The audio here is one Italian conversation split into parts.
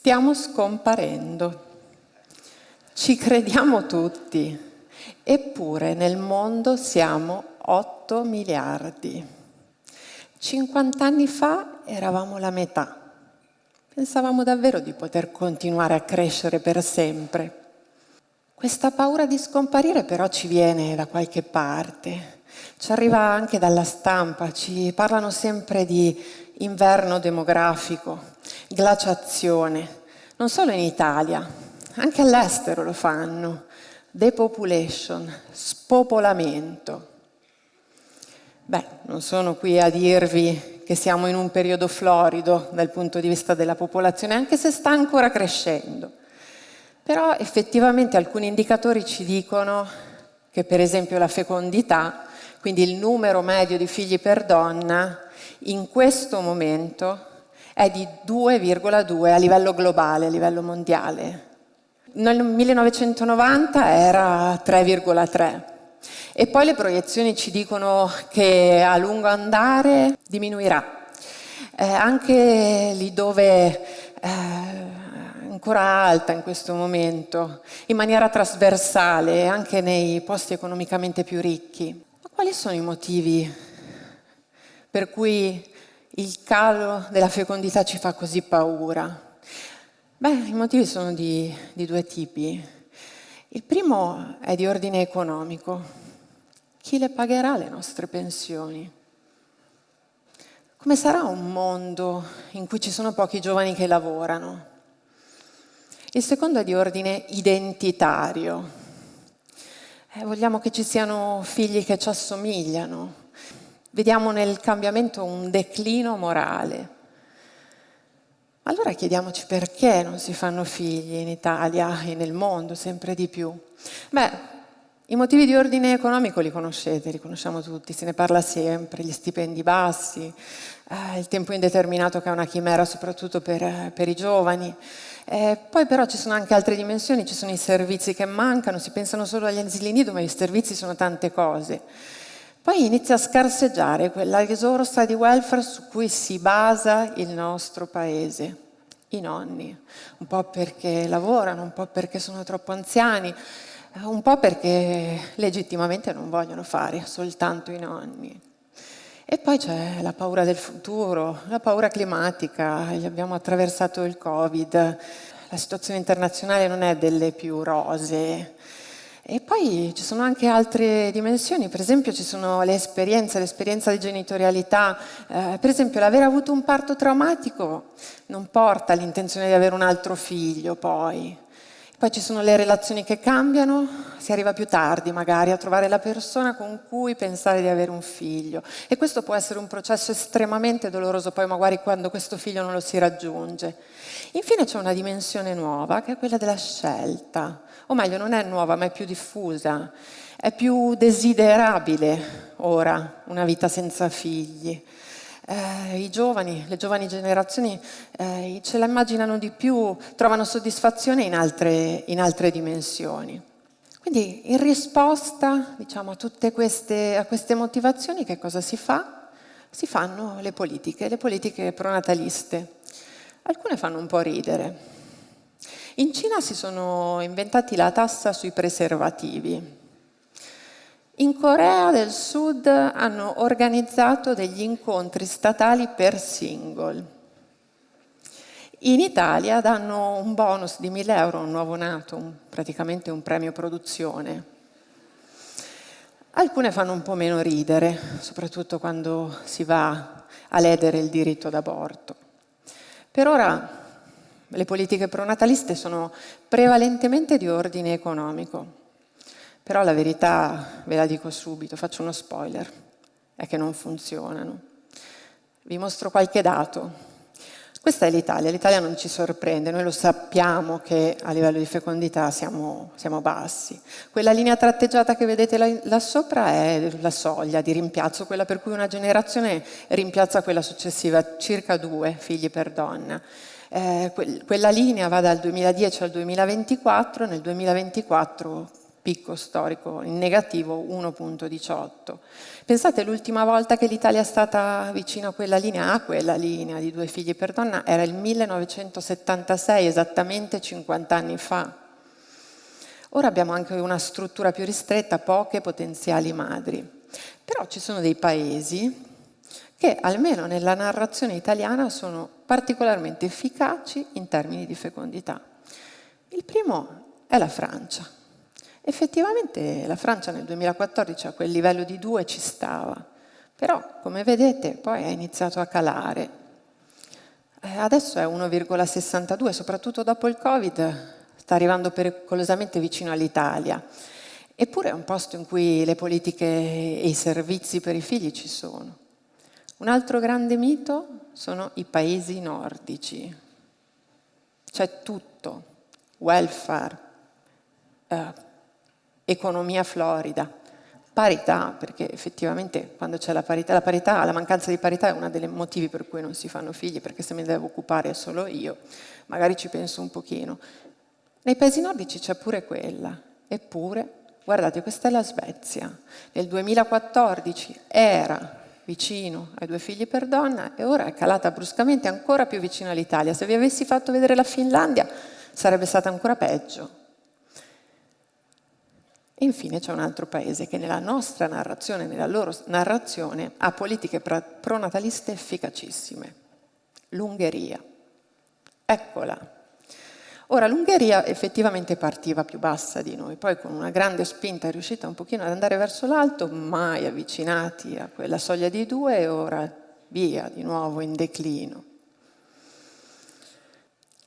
Stiamo scomparendo. Ci crediamo tutti, eppure nel mondo siamo 8 miliardi. 50 anni fa eravamo la metà. Pensavamo davvero di poter continuare a crescere per sempre. Questa paura di scomparire però ci viene da qualche parte, ci arriva anche dalla stampa, ci parlano sempre di inverno demografico, glaciazione, non solo in Italia, anche all'estero lo fanno, depopulation, spopolamento. Beh, non sono qui a dirvi che siamo in un periodo florido dal punto di vista della popolazione, anche se sta ancora crescendo. Però effettivamente alcuni indicatori ci dicono che per esempio la fecondità, quindi il numero medio di figli per donna, in questo momento è di 2,2 a livello globale, a livello mondiale. Nel 1990 era 3,3 e poi le proiezioni ci dicono che a lungo andare diminuirà. Anche lì dove ancora alta in questo momento, in maniera trasversale, anche nei posti economicamente più ricchi. Ma quali sono i motivi per cui il calo della fecondità ci fa così paura? Beh, i motivi sono di due tipi. Il primo è di ordine economico. Chi le pagherà le nostre pensioni? Come sarà un mondo in cui ci sono pochi giovani che lavorano? Il secondo è di ordine identitario. Vogliamo che ci siano figli che ci assomigliano. Vediamo nel cambiamento un declino morale. Allora chiediamoci perché non si fanno figli in Italia e nel mondo sempre di più. Beh, i motivi di ordine economico li conoscete, li conosciamo tutti, se ne parla sempre, gli stipendi bassi, il tempo indeterminato che è una chimera soprattutto per i giovani. Poi però ci sono anche altre dimensioni, ci sono i servizi che mancano, si pensano solo agli asili nido, ma i servizi sono tante cose. Poi inizia a scarseggiare quella risorsa di welfare su cui si basa il nostro paese, i nonni, un po' perché lavorano, un po' perché sono troppo anziani, un po' perché legittimamente non vogliono fare soltanto i nonni. E poi c'è la paura del futuro, la paura climatica, abbiamo attraversato il Covid, la situazione internazionale non è delle più rosee. E poi ci sono anche altre dimensioni, per esempio ci sono l'esperienza di genitorialità, per esempio l'aver avuto un parto traumatico non porta all'intenzione di avere un altro figlio poi ci sono le relazioni che cambiano, si arriva più tardi magari a trovare la persona con cui pensare di avere un figlio e questo può essere un processo estremamente doloroso poi magari quando questo figlio non lo si raggiunge. Infine c'è una dimensione nuova che è quella della scelta, o meglio non è nuova ma è più diffusa, è più desiderabile ora una vita senza figli. Le giovani generazioni ce la immaginano di più, trovano soddisfazione in altre dimensioni. Quindi in risposta, diciamo, a queste motivazioni che cosa si fa? Si fanno le politiche pronataliste. Alcune fanno un po' ridere. In Cina si sono inventati la tassa sui preservativi. In Corea del Sud hanno organizzato degli incontri statali per single. In Italia danno un bonus di 1.000 euro a un nuovo nato, praticamente un premio produzione. Alcune fanno un po' meno ridere, soprattutto quando si va a ledere il diritto d'aborto. Per ora le politiche pronataliste sono prevalentemente di ordine economico. Però la verità, ve la dico subito, faccio uno spoiler, è che non funzionano. Vi mostro qualche dato. Questa è l'Italia non ci sorprende, noi lo sappiamo che a livello di fecondità siamo bassi. Quella linea tratteggiata che vedete là sopra è la soglia di rimpiazzo, quella per cui una generazione rimpiazza quella successiva, circa 2 figli per donna. Quella linea va dal 2010 al 2024, nel 2024 picco storico in negativo 1,18. Pensate, l'ultima volta che l'Italia è stata vicino a quella linea di 2 figli per donna, era il 1976, esattamente 50 anni fa. Ora abbiamo anche una struttura più ristretta, poche potenziali madri. Però ci sono dei paesi che, almeno nella narrazione italiana, sono particolarmente efficaci in termini di fecondità. Il primo è la Francia. Effettivamente la Francia nel 2014 a quel livello di 2 ci stava, però come vedete poi è iniziato a calare. Adesso è 1,62, soprattutto dopo il Covid sta arrivando pericolosamente vicino all'Italia. Eppure è un posto in cui le politiche e i servizi per i figli ci sono. Un altro grande mito sono i paesi nordici. C'è tutto, welfare, economia florida, parità, perché effettivamente quando c'è la parità, la mancanza di parità è uno dei motivi per cui non si fanno figli, perché se me ne devo occupare solo io, magari ci penso un pochino. Nei paesi nordici c'è pure quella, eppure, guardate, questa è la Svezia. Nel 2014 era vicino ai 2 figli per donna e ora è calata bruscamente ancora più vicino all'Italia. Se vi avessi fatto vedere la Finlandia sarebbe stata ancora peggio. E infine c'è un altro paese che nella nostra narrazione, nella loro narrazione, ha politiche pronataliste efficacissime. L'Ungheria. Eccola. Ora, l'Ungheria effettivamente partiva più bassa di noi, poi con una grande spinta è riuscita un pochino ad andare verso l'alto, mai avvicinati a quella soglia di 2 e ora via, di nuovo in declino.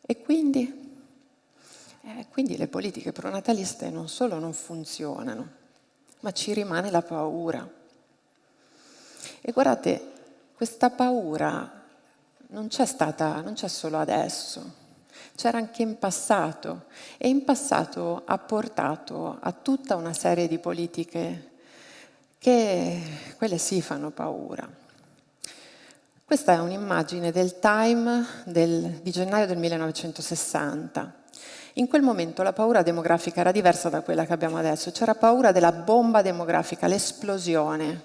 E quindi le politiche pronataliste non solo non funzionano, ma ci rimane la paura. E guardate, questa paura non c'è solo adesso. C'era anche in passato e in passato ha portato a tutta una serie di politiche che quelle sì fanno paura. Questa è un'immagine del Time di gennaio del 1960. In quel momento la paura demografica era diversa da quella che abbiamo adesso. C'era paura della bomba demografica, l'esplosione.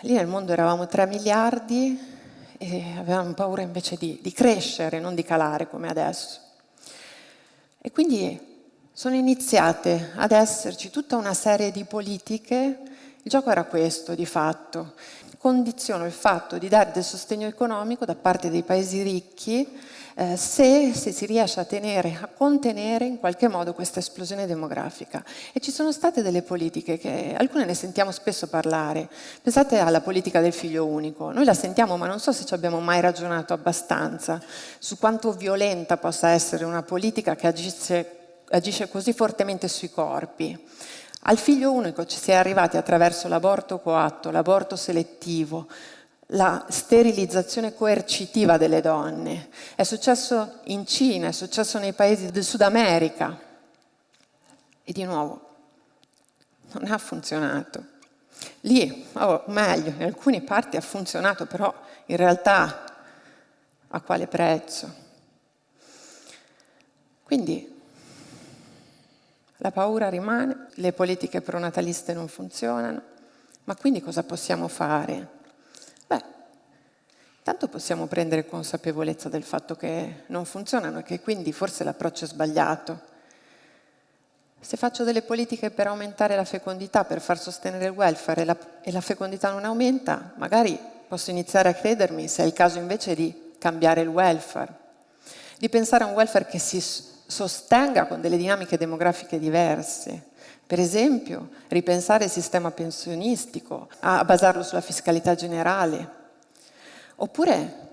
Lì nel mondo eravamo 3 miliardi e avevamo paura invece di crescere, non di calare come adesso. E quindi sono iniziate ad esserci tutta una serie di politiche. Il gioco era questo, di fatto. Condiziono il fatto di dare del sostegno economico da parte dei paesi ricchi se si riesce a contenere in qualche modo questa esplosione demografica. E ci sono state delle politiche che alcune ne sentiamo spesso parlare. Pensate alla politica del figlio unico. Noi la sentiamo, ma non so se ci abbiamo mai ragionato abbastanza su quanto violenta possa essere una politica che agisce così fortemente sui corpi. Al figlio unico ci si è arrivati attraverso l'aborto coatto, l'aborto selettivo, la sterilizzazione coercitiva delle donne. È successo in Cina, è successo nei paesi del Sud America. E di nuovo, non ha funzionato. Lì, o meglio, in alcune parti ha funzionato, però in realtà a quale prezzo? Quindi la paura rimane, le politiche pronataliste non funzionano, ma quindi cosa possiamo fare? Intanto possiamo prendere consapevolezza del fatto che non funzionano e che quindi forse l'approccio è sbagliato. Se faccio delle politiche per aumentare la fecondità, per far sostenere il welfare e la fecondità non aumenta, magari posso iniziare a chiedermi se è il caso invece di cambiare il welfare, di pensare a un welfare che si sostenga con delle dinamiche demografiche diverse. Per esempio, ripensare il sistema pensionistico, a basarlo sulla fiscalità generale. Oppure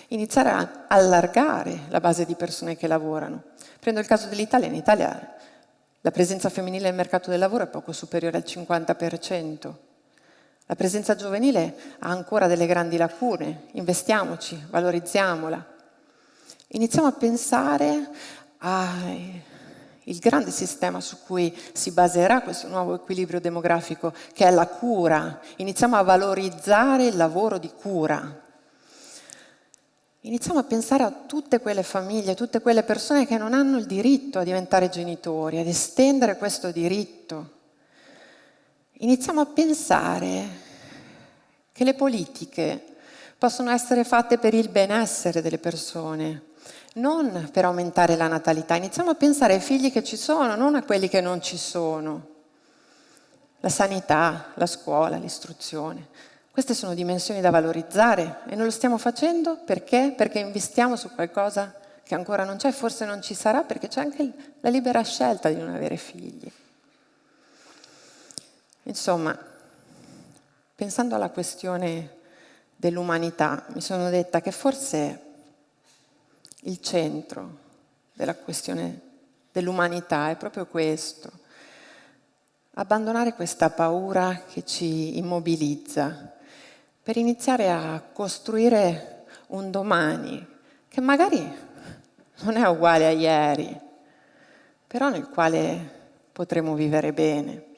iniziare a allargare la base di persone che lavorano. Prendo il caso dell'Italia. In Italia la presenza femminile nel mercato del lavoro è poco superiore al 50%. La presenza giovanile ha ancora delle grandi lacune. Investiamoci, valorizziamola. Iniziamo a pensare al grande sistema su cui si baserà questo nuovo equilibrio demografico, che è la cura. Iniziamo a valorizzare il lavoro di cura. Iniziamo a pensare a tutte quelle famiglie, tutte quelle persone che non hanno il diritto a diventare genitori, ad estendere questo diritto. Iniziamo a pensare che le politiche possono essere fatte per il benessere delle persone, non per aumentare la natalità. Iniziamo a pensare ai figli che ci sono, non a quelli che non ci sono. La sanità, la scuola, l'istruzione. Queste sono dimensioni da valorizzare e non lo stiamo facendo perché? Perché investiamo su qualcosa che ancora non c'è, forse non ci sarà, perché c'è anche la libera scelta di non avere figli. Insomma, pensando alla questione dell'umanità, mi sono detta che forse il centro della questione dell'umanità è proprio questo: abbandonare questa paura che ci immobilizza per iniziare a costruire un domani che magari non è uguale a ieri, però nel quale potremo vivere bene.